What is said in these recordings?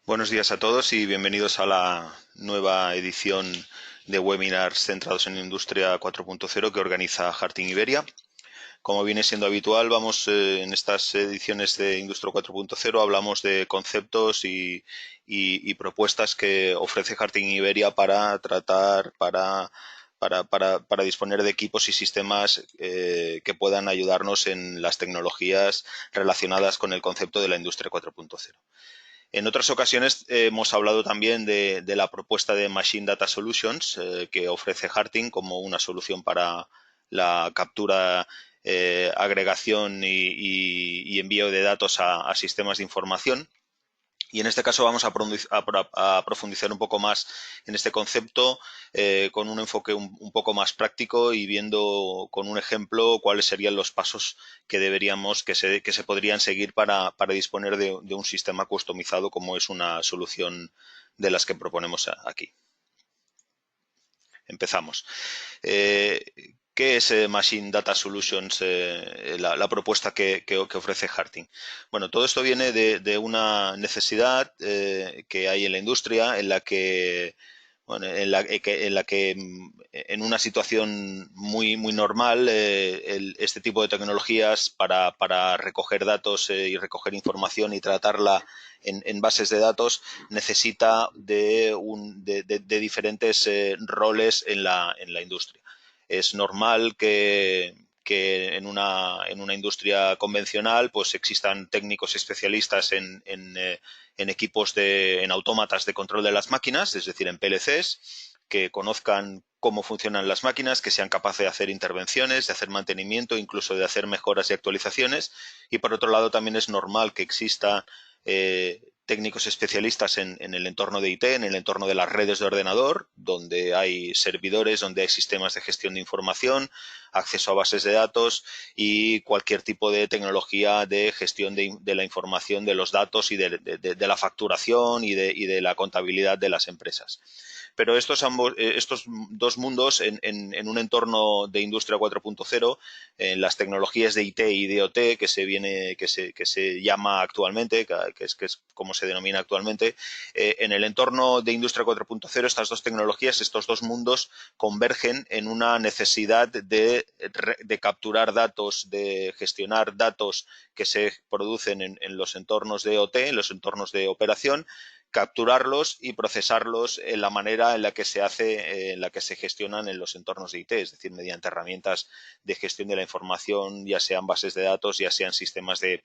Buenos días a todos y bienvenidos a la nueva edición de webinars centrados en Industria 4.0 que organiza Harting Iberia. Como viene siendo habitual, en estas ediciones de Industria 4.0 hablamos de conceptos y propuestas que ofrece Harting Iberia para tratar, para disponer de equipos y sistemas que puedan ayudarnos en las tecnologías relacionadas con el concepto de la Industria 4.0. En otras ocasiones hemos hablado también de la propuesta de Machine Data Solutions que ofrece Harting como una solución para la captura, agregación y envío de datos a sistemas de información. Y en este caso vamos a profundizar un poco más en este concepto con un enfoque un poco más práctico y viendo con un ejemplo cuáles serían los pasos que se podrían seguir para disponer de un sistema customizado como es una solución de las que proponemos aquí. Empezamos. Eh, ¿Qué es Machine Data Solutions, la propuesta que ofrece Harting? Bueno, todo esto viene de una necesidad que hay en la industria en la que, bueno, en una situación muy normal, este tipo de tecnologías para recoger datos y recoger información y tratarla en bases de datos necesita de diferentes roles en la industria. Es normal que en una industria convencional pues existan técnicos especialistas en equipos en autómatas de control de las máquinas, es decir, en PLCs, que conozcan cómo funcionan las máquinas, que sean capaces de hacer intervenciones, de hacer mantenimiento, incluso de hacer mejoras y actualizaciones. Y por otro lado, también es normal que exista técnicos especialistas en el entorno de IT, en el entorno de las redes de ordenador, donde hay servidores, donde hay sistemas de gestión de información, acceso a bases de datos y cualquier tipo de tecnología de gestión de la información, de los datos y de la facturación y de la contabilidad de las empresas. Pero estos dos mundos en un entorno de industria 4.0, en las tecnologías de IT y de OT que se llama actualmente, que es como se denomina actualmente, en el entorno de industria 4.0 estas dos tecnologías, estos dos mundos convergen en una necesidad de capturar datos, de gestionar datos que se producen en los entornos de OT, en los entornos de operación, capturarlos y procesarlos en la manera en la que se hace, en la que se gestionan en los entornos de IT, es decir, mediante herramientas de gestión de la información, ya sean bases de datos, ya sean sistemas de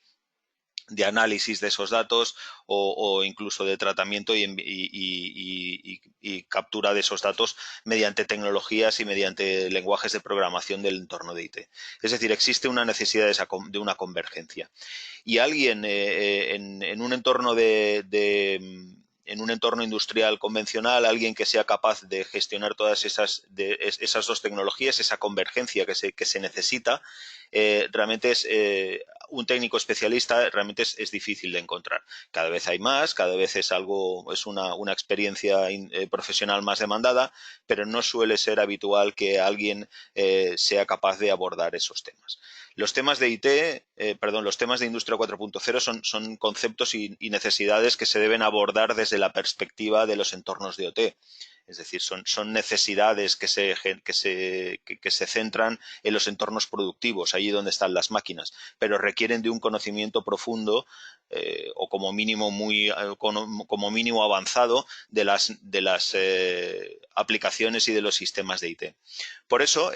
análisis de esos datos o incluso de tratamiento y captura de esos datos mediante tecnologías y mediante lenguajes de programación del entorno de IT. Es decir, existe una necesidad de una convergencia. Y alguien en un entorno en un entorno industrial convencional, alguien que sea capaz de gestionar todas esas dos tecnologías, esa convergencia que se necesita, realmente es un técnico especialista, realmente es difícil de encontrar. Cada vez hay más, cada vez es una experiencia profesional más demandada, pero no suele ser habitual que alguien sea capaz de abordar esos temas. Los temas de IT, los temas de Industria 4.0 son conceptos y necesidades que se deben abordar desde la perspectiva de los entornos de OT. Es decir, son necesidades que se centran en los entornos productivos, allí donde están las máquinas, pero requieren de un conocimiento profundo o como mínimo como mínimo avanzado de las aplicaciones y de los sistemas de IT. Por eso,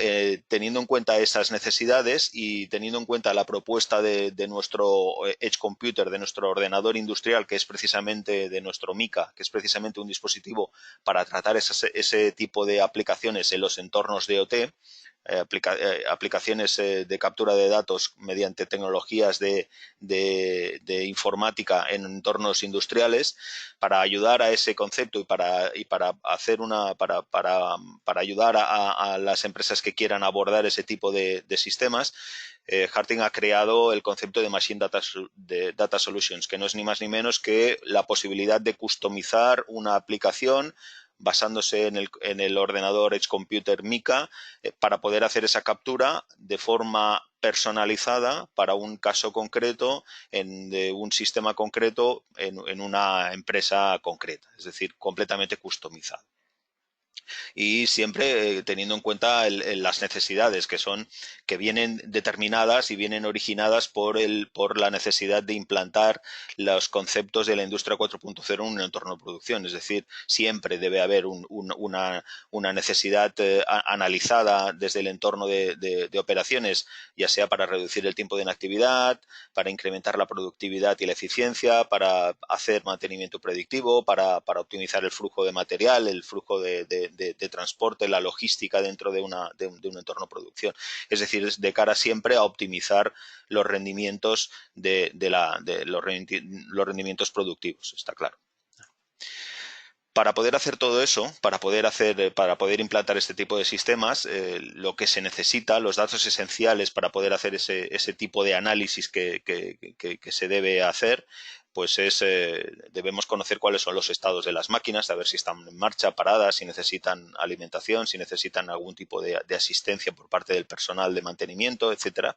teniendo en cuenta esas necesidades y teniendo en cuenta la propuesta de nuestro Edge Computer, de nuestro ordenador industrial, que es precisamente de nuestro Mica, que es precisamente un dispositivo para tratar ese tipo de aplicaciones en los entornos de OT, aplicaciones de captura de datos mediante tecnologías de informática en entornos industriales, para ayudar a ese concepto y para hacer para ayudar a las empresas que quieran abordar ese tipo de sistemas. Harting ha creado el concepto de Machine Data Solutions, que no es ni más ni menos que la posibilidad de customizar una aplicación basándose en el ordenador Edge Computer Mica para poder hacer esa captura de forma personalizada para un caso concreto, de un sistema concreto en una empresa concreta, es decir, completamente customizada. Y siempre teniendo en cuenta las necesidades que vienen determinadas y vienen originadas por la necesidad de implantar los conceptos de la industria 4.0 en un entorno de producción. Es decir, siempre debe haber una necesidad analizada desde el entorno de operaciones, ya sea para reducir el tiempo de inactividad, para incrementar la productividad y la eficiencia, para hacer mantenimiento predictivo, para optimizar el flujo de material, el flujo de transporte, la logística dentro de un entorno de producción. Es decir, es de cara siempre a optimizar los rendimientos los rendimientos productivos, está claro. Para poder hacer todo eso, para poder implantar este tipo de sistemas, lo que se necesita, los datos esenciales para poder hacer ese tipo de análisis que se debe hacer, pues debemos conocer cuáles son los estados de las máquinas, saber si están en marcha, paradas, si necesitan alimentación, si necesitan algún tipo de asistencia por parte del personal de mantenimiento, etcétera.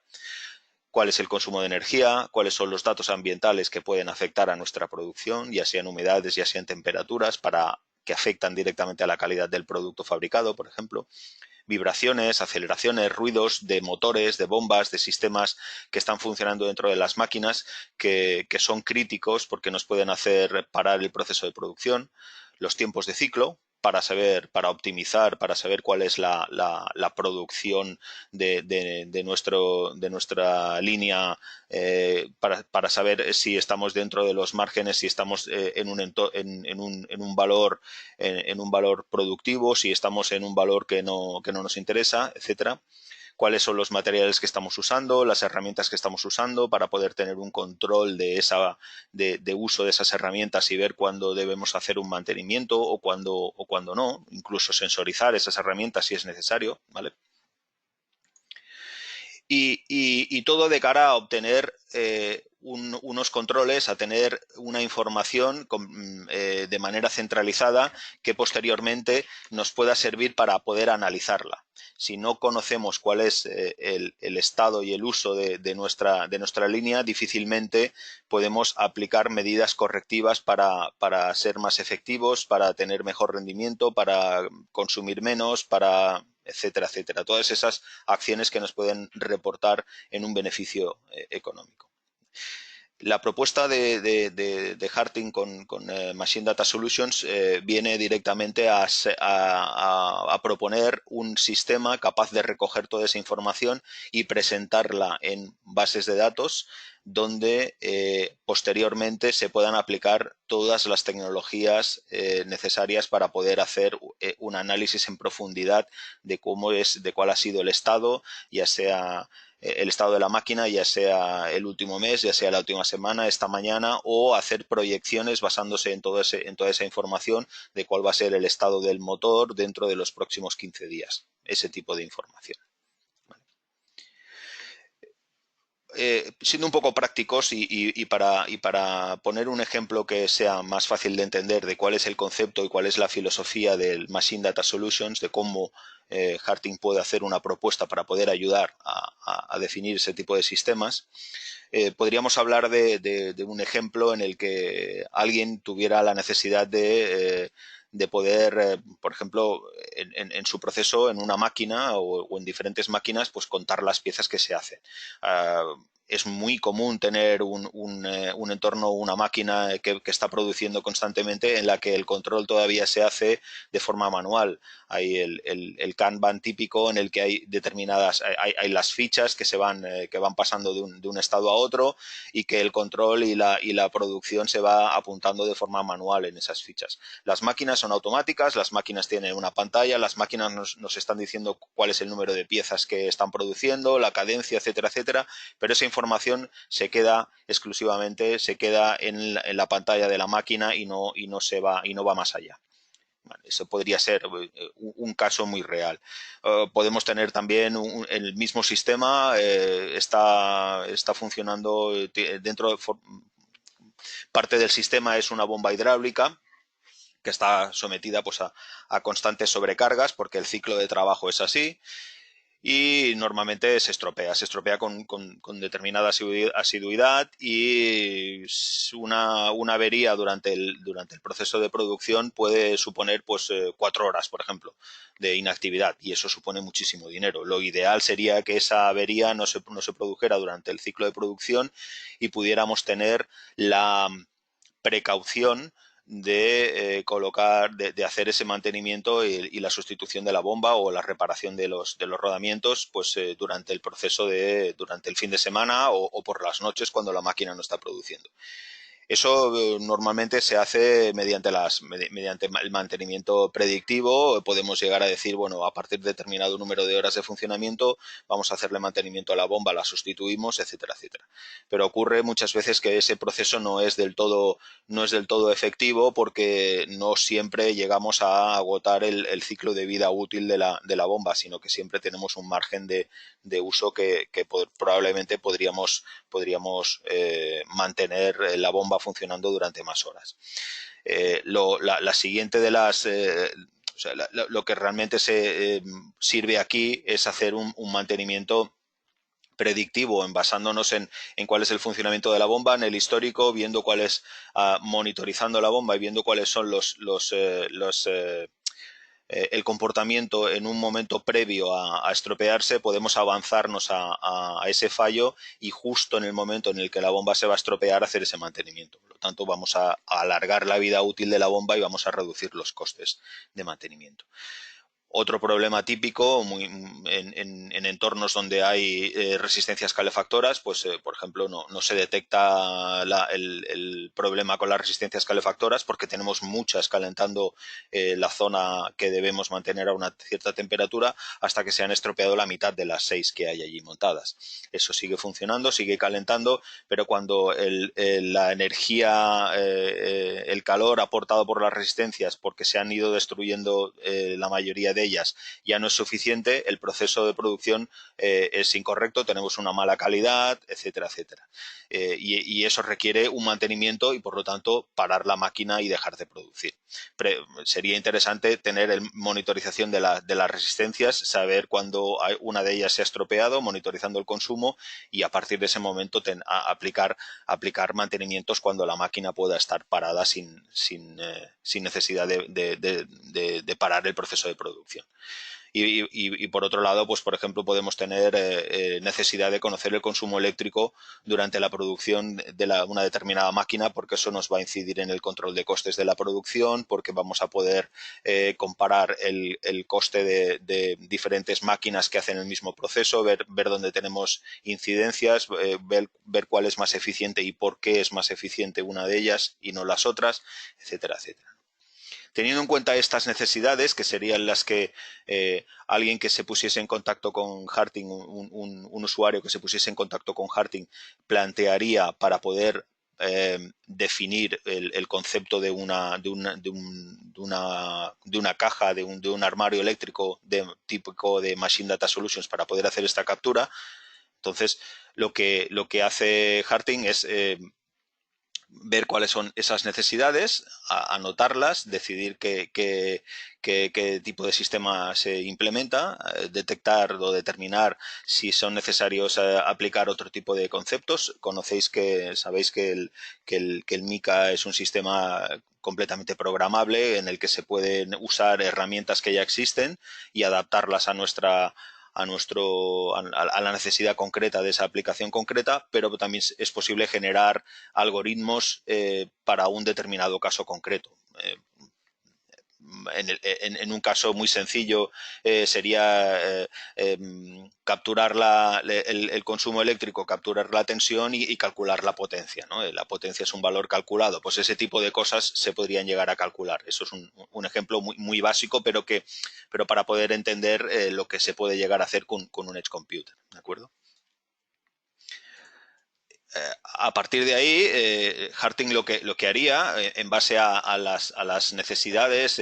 Cuál es el consumo de energía, cuáles son los datos ambientales que pueden afectar a nuestra producción, ya sean humedades, ya sean temperaturas, que afectan directamente a la calidad del producto fabricado, por ejemplo. Vibraciones, aceleraciones, ruidos de motores, de bombas, de sistemas que están funcionando dentro de las máquinas que son críticos porque nos pueden hacer parar el proceso de producción. Los tiempos de ciclo, para optimizar, para saber cuál es la producción de nuestra línea, para saber si estamos dentro de los márgenes, si estamos en un valor productivo, si estamos en un valor que no nos interesa, etcétera. Cuáles son los materiales que estamos usando, las herramientas que estamos usando para poder tener un control de uso de esas herramientas y ver cuándo debemos hacer un mantenimiento o cuándo no, incluso sensorizar esas herramientas si es necesario, ¿vale? Y todo de cara a obtener unos controles, a tener una información de manera centralizada que posteriormente nos pueda servir para poder analizarla. Si no conocemos cuál es el estado y el uso de nuestra línea, difícilmente podemos aplicar medidas correctivas para ser más efectivos, para tener mejor rendimiento, para consumir menos, etcétera, etcétera. Todas esas acciones que nos pueden reportar en un beneficio económico. La propuesta de Harting con Machine Data Solutions viene directamente a proponer un sistema capaz de recoger toda esa información y presentarla en bases de datos donde posteriormente se puedan aplicar todas las tecnologías necesarias para poder hacer un análisis en profundidad de cuál ha sido el estado, ya sea el estado de la máquina, ya sea el último mes, ya sea la última semana, esta mañana, o hacer proyecciones basándose en toda esa información de cuál va a ser el estado del motor dentro de los próximos 15 días. Ese tipo de información. Siendo un poco prácticos y para poner un ejemplo que sea más fácil de entender de cuál es el concepto y cuál es la filosofía del Machine Data Solutions, de cómo Harting puede hacer una propuesta para poder ayudar a definir ese tipo de sistemas, podríamos hablar de un ejemplo en el que alguien tuviera la necesidad de poder, por ejemplo, en su proceso, en una máquina o en diferentes máquinas, pues contar las piezas que se hacen. Es muy común tener un entorno, una máquina que está produciendo constantemente en la que el control todavía se hace de forma manual. Hay el Kanban típico en el que hay determinadas, hay las fichas que van pasando de un estado a otro y que el control y la producción se va apuntando de forma manual en esas fichas. Las máquinas son automáticas, las máquinas tienen una pantalla, las máquinas nos están diciendo cuál es el número de piezas que están produciendo, la cadencia, etcétera, etcétera, pero esa información se queda en la pantalla de la máquina y no va más allá. Vale, eso podría ser un caso muy real. Podemos tener también el mismo sistema, está funcionando dentro de parte del sistema es una bomba hidráulica que está sometida pues a constantes sobrecargas porque el ciclo de trabajo es así. y normalmente se estropea con determinada asiduidad y una avería durante el proceso de producción puede suponer pues 4 horas, por ejemplo, de inactividad y eso supone muchísimo dinero. Lo ideal sería que esa avería no se produjera durante el ciclo de producción y pudiéramos tener la precaución de colocar, de hacer ese mantenimiento y la sustitución de la bomba o la reparación de los rodamientos pues durante el proceso durante el fin de semana o por las noches cuando la máquina no está produciendo. Eso normalmente se hace mediante el mantenimiento predictivo. Podemos llegar a decir, bueno, a partir de determinado número de horas de funcionamiento vamos a hacerle mantenimiento a la bomba, la sustituimos, etcétera, etcétera. Pero ocurre muchas veces que ese proceso no es del todo efectivo porque no siempre llegamos a agotar el ciclo de vida útil de la bomba, sino que siempre tenemos un margen de uso que probablemente podríamos mantener la bomba funcionando durante más horas. La siguiente de las... o sea, lo que realmente se sirve aquí es hacer un mantenimiento predictivo, basándonos en cuál es el funcionamiento de la bomba, en el histórico, viendo cuál es, monitorizando la bomba y viendo cuáles son el comportamiento en un momento previo a estropearse, podemos avanzarnos a ese fallo y justo en el momento en el que la bomba se va a estropear hacer ese mantenimiento. Por lo tanto, vamos a alargar la vida útil de la bomba y vamos a reducir los costes de mantenimiento. Otro problema típico en entornos donde hay resistencias calefactoras, pues por ejemplo no se detecta el problema con las resistencias calefactoras porque tenemos muchas calentando la zona que debemos mantener a una cierta temperatura hasta que se han estropeado la mitad de las 6 que hay allí montadas. Eso sigue funcionando, sigue calentando, pero cuando la energía, el calor aportado por las resistencias, porque se han ido destruyendo la mayoría de ellas, ya no es suficiente, el proceso de producción es incorrecto, tenemos una mala calidad, etcétera, etcétera. Y eso requiere un mantenimiento y, por lo tanto, parar la máquina y dejar de producir. Sería interesante tener monitorización de las resistencias, saber cuándo una de ellas se ha estropeado, monitorizando el consumo y a partir de ese momento aplicar mantenimientos cuando la máquina pueda estar parada sin necesidad de parar el proceso de producción. Y por otro lado, pues por ejemplo, podemos tener necesidad de conocer el consumo eléctrico durante la producción de una determinada máquina, porque eso nos va a incidir en el control de costes de la producción, porque vamos a poder comparar el coste de diferentes máquinas que hacen el mismo proceso, ver dónde tenemos incidencias, ver cuál es más eficiente y por qué es más eficiente una de ellas y no las otras, etcétera, etcétera. Teniendo en cuenta estas necesidades, que serían las que alguien que se pusiese en contacto con Harting, un usuario que se pusiese en contacto con Harting, plantearía para poder definir el concepto de una caja, de un armario eléctrico típico de Machine Data Solutions para poder hacer esta captura. Entonces, lo que hace Harting es ver cuáles son esas necesidades, anotarlas, decidir qué tipo de sistema se implementa, detectar o determinar si son necesarios aplicar otro tipo de conceptos. Sabéis que el Mica es un sistema completamente programable en el que se pueden usar herramientas que ya existen y adaptarlas a la necesidad concreta de esa aplicación concreta, pero también es posible generar algoritmos para un determinado caso concreto. En un caso muy sencillo sería capturar el consumo eléctrico, capturar la tensión y calcular la potencia, ¿no? La potencia es un valor calculado. Pues ese tipo de cosas se podrían llegar a calcular. Eso es un ejemplo muy, muy básico, pero para poder entender lo que se puede llegar a hacer con un Edge Computer. ¿De acuerdo? A partir de ahí, Harting lo que haría, en base a las necesidades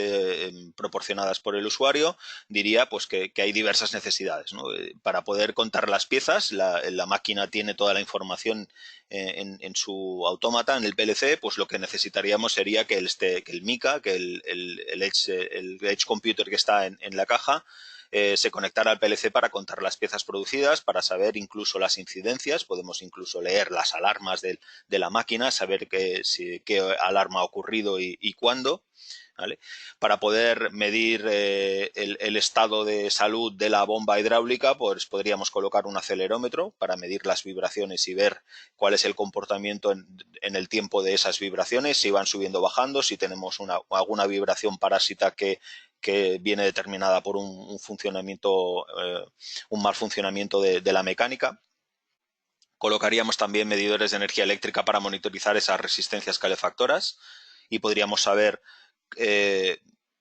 proporcionadas por el usuario, diría pues que hay diversas necesidades, ¿no? Para poder contar las piezas, la máquina tiene toda la información en su autómata, en el PLC, pues lo que necesitaríamos sería que el Mica, que el Edge Computer que está en la caja, se conectara al PLC para contar las piezas producidas, para saber incluso las incidencias. Podemos incluso leer las alarmas de la máquina, saber qué alarma ha ocurrido y cuándo. ¿Vale? Para poder medir el estado de salud de la bomba hidráulica, pues podríamos colocar un acelerómetro para medir las vibraciones y ver cuál es el comportamiento en el tiempo de esas vibraciones, si van subiendo o bajando, si tenemos alguna vibración parásita que viene determinada por un funcionamiento, un mal funcionamiento de la mecánica. Colocaríamos también medidores de energía eléctrica para monitorizar esas resistencias calefactoras y podríamos saber,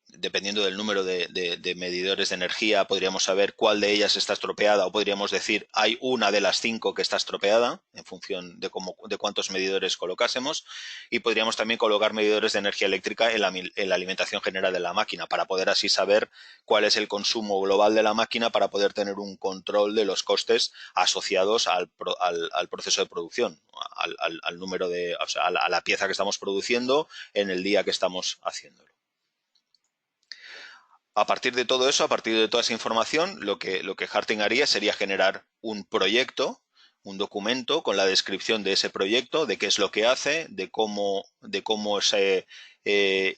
dependiendo del número de medidores de energía, podríamos saber cuál de ellas está estropeada, o podríamos decir hay una de las 5 que está estropeada en función de cuántos medidores colocásemos, y podríamos también colocar medidores de energía eléctrica en la alimentación general de la máquina para poder así saber cuál es el consumo global de la máquina, para poder tener un control de los costes asociados al proceso de producción, al número o sea, a la pieza que estamos produciendo en el día que estamos haciéndolo. A partir de todo eso, a partir de toda esa información, lo que Harting haría sería generar un proyecto, un documento con la descripción de ese proyecto, de qué es lo que hace, de cómo se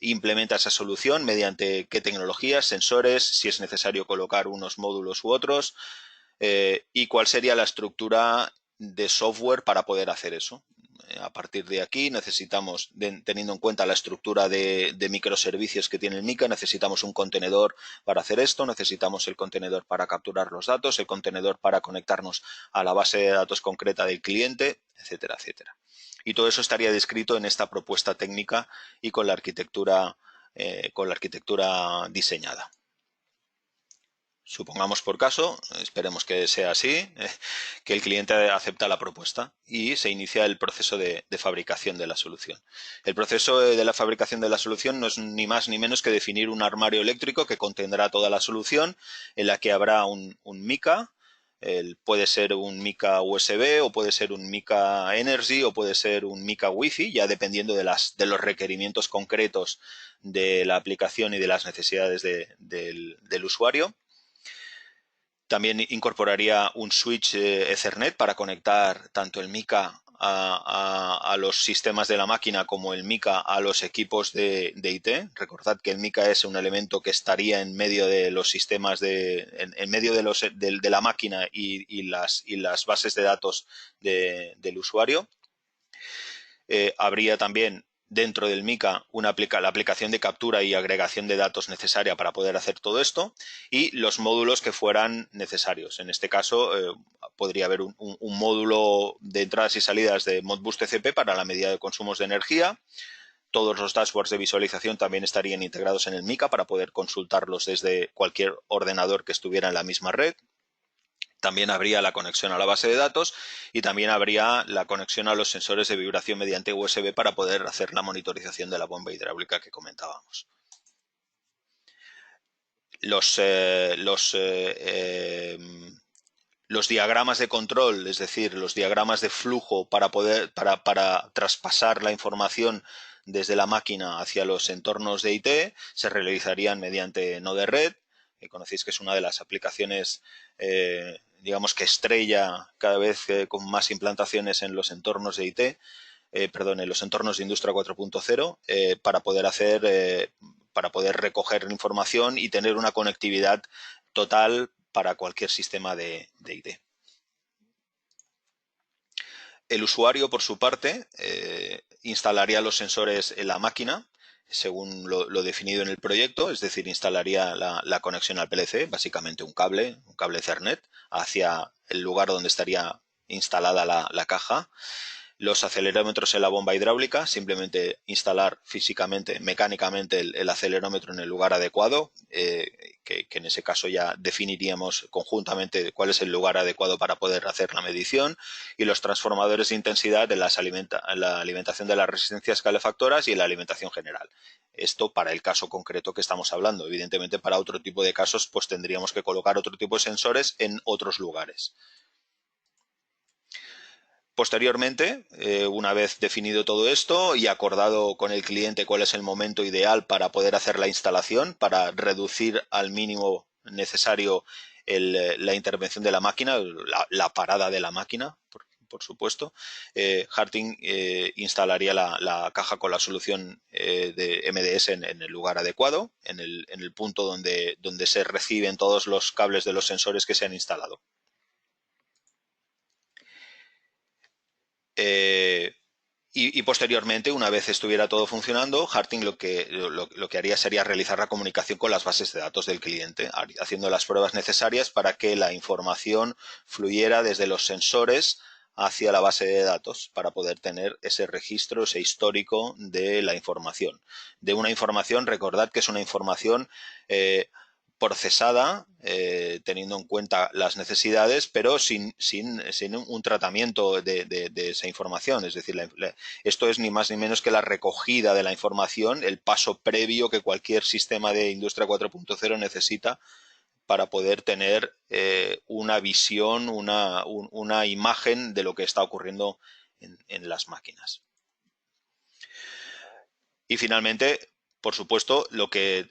implementa esa solución, mediante qué tecnologías, sensores, si es necesario colocar unos módulos u otros, y cuál sería la estructura de software para poder hacer eso. A partir de aquí necesitamos, teniendo en cuenta la estructura de microservicios que tiene el Mica, necesitamos un contenedor para hacer esto, necesitamos el contenedor para capturar los datos, el contenedor para conectarnos a la base de datos concreta del cliente, etcétera, etcétera. Y todo eso estaría descrito en esta propuesta técnica y con la arquitectura diseñada. Supongamos por caso, esperemos que sea así, que el cliente acepta la propuesta y se inicia el proceso de fabricación de la solución. El proceso de la fabricación de la solución no es ni más ni menos que definir un armario eléctrico que contendrá toda la solución, en la que habrá un Mica. Puede ser un Mica USB, o puede ser un Mica Energy, o puede ser un Mica Wi-Fi, ya dependiendo de los requerimientos concretos de la aplicación y de las necesidades del usuario. También incorporaría un switch Ethernet para conectar tanto el Mica a los sistemas de la máquina como el Mica a los equipos de IT. Recordad que el Mica es un elemento que estaría en medio de los sistemas, en medio de la máquina y las bases de datos del usuario. Habría también dentro del Mica la aplicación de captura y agregación de datos necesaria para poder hacer todo esto, y los módulos que fueran necesarios. En este caso, podría haber un módulo de entradas y salidas de Modbus TCP para la medida de consumos de energía. Todos los dashboards de visualización también estarían integrados en el Mica para poder consultarlos desde cualquier ordenador que estuviera en la misma red. También habría la conexión a la base de datos y también habría la conexión a los sensores de vibración mediante USB para poder hacer la monitorización de la bomba hidráulica que comentábamos. Los diagramas de control, es decir, los diagramas de flujo para traspasar la información desde la máquina hacia los entornos de IT, se realizarían mediante Node-RED, que conocéis que es una de las aplicaciones digamos que estrella cada vez con más implantaciones en los entornos de IT, en los entornos de Industria 4.0, para poder recoger información y tener una conectividad total para cualquier sistema de IT. El usuario, por su parte, instalaría los sensores en la máquina según lo definido en el proyecto, es decir, instalaría la conexión al PLC, básicamente un cable Ethernet, hacia el lugar donde estaría instalada la caja. Los acelerómetros en la bomba hidráulica, simplemente instalar físicamente, mecánicamente el acelerómetro en el lugar adecuado, que en ese caso ya definiríamos conjuntamente cuál es el lugar adecuado para poder hacer la medición, y los transformadores de intensidad en la alimentación de las resistencias calefactoras y en la alimentación general. Esto para el caso concreto que estamos hablando. Evidentemente, para otro tipo de casos, pues tendríamos que colocar otro tipo de sensores en otros lugares. Posteriormente, una vez definido todo esto y acordado con el cliente cuál es el momento ideal para poder hacer la instalación, para reducir al mínimo necesario la intervención de la máquina, la parada de la máquina, por supuesto, Harting instalaría la caja con la solución de MDS en el lugar adecuado, en el punto donde se reciben todos los cables de los sensores que se han instalado. Y posteriormente, una vez estuviera todo funcionando, Harting lo que haría sería realizar la comunicación con las bases de datos del cliente, haciendo las pruebas necesarias para que la información fluyera desde los sensores hacia la base de datos para poder tener ese registro, ese histórico de la información. De una información, recordad que es una información procesada, teniendo en cuenta las necesidades, pero sin un tratamiento de esa información. Es decir, esto es ni más ni menos que la recogida de la información, el paso previo que cualquier sistema de Industria 4.0 necesita para poder tener una visión, una imagen de lo que está ocurriendo en las máquinas. Y finalmente, por supuesto, lo que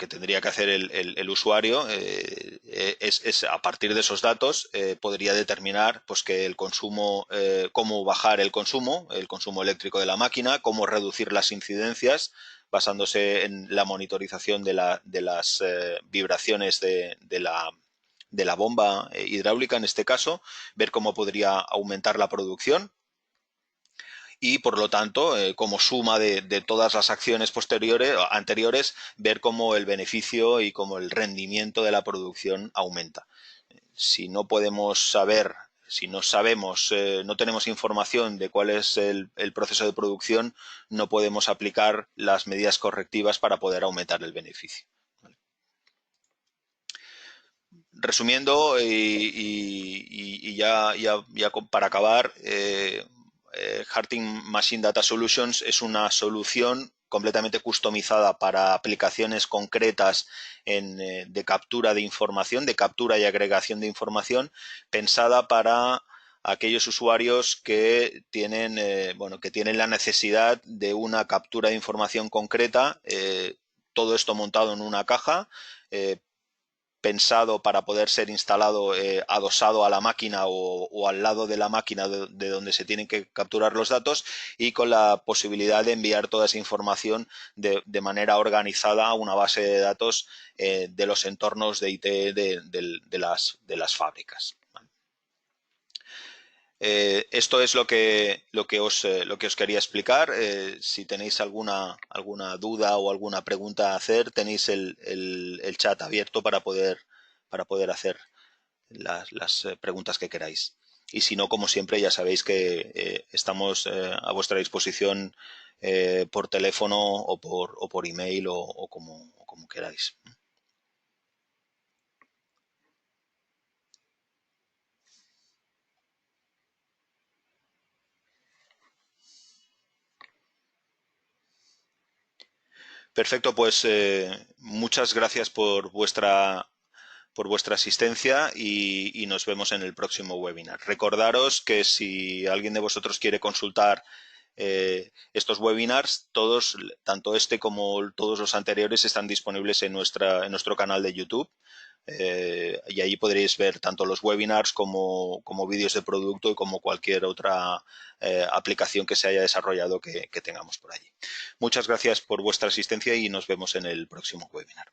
tendría que hacer el usuario es, a partir de esos datos, podría determinar pues, que el consumo, cómo bajar el consumo eléctrico de la máquina, cómo reducir las incidencias, basándose en la monitorización de las vibraciones de la bomba hidráulica, en este caso, ver cómo podría aumentar la producción y, por lo tanto, como suma de todas las acciones anteriores, ver cómo el beneficio y cómo el rendimiento de la producción aumenta. Si no podemos saber, si no sabemos, no tenemos información de cuál es el proceso de producción, no podemos aplicar las medidas correctivas para poder aumentar el beneficio. Resumiendo, y ya para acabar, Harting Machine Data Solutions es una solución completamente customizada para aplicaciones concretas de captura de información, de captura y agregación de información, pensada para aquellos usuarios que tienen, que tienen la necesidad de una captura de información concreta, todo esto montado en una caja, pensado para poder ser instalado adosado a la máquina o al lado de la máquina de donde se tienen que capturar los datos, y con la posibilidad de enviar toda esa información de manera organizada a una base de datos de los entornos de IT de las fábricas. Esto es lo que os quería explicar. Si tenéis alguna duda o alguna pregunta a hacer, tenéis el chat abierto para poder hacer las preguntas que queráis. Y si no, como siempre, ya sabéis que estamos a vuestra disposición por teléfono o por email o como queráis. Perfecto, pues muchas gracias por vuestra asistencia y nos vemos en el próximo webinar. Recordaros que si alguien de vosotros quiere consultar estos webinars, todos, tanto este como todos los anteriores, están disponibles en nuestro canal de YouTube. Y ahí podréis ver tanto los webinars como vídeos de producto y como cualquier otra aplicación que se haya desarrollado que tengamos por allí. Muchas gracias por vuestra asistencia y nos vemos en el próximo webinar.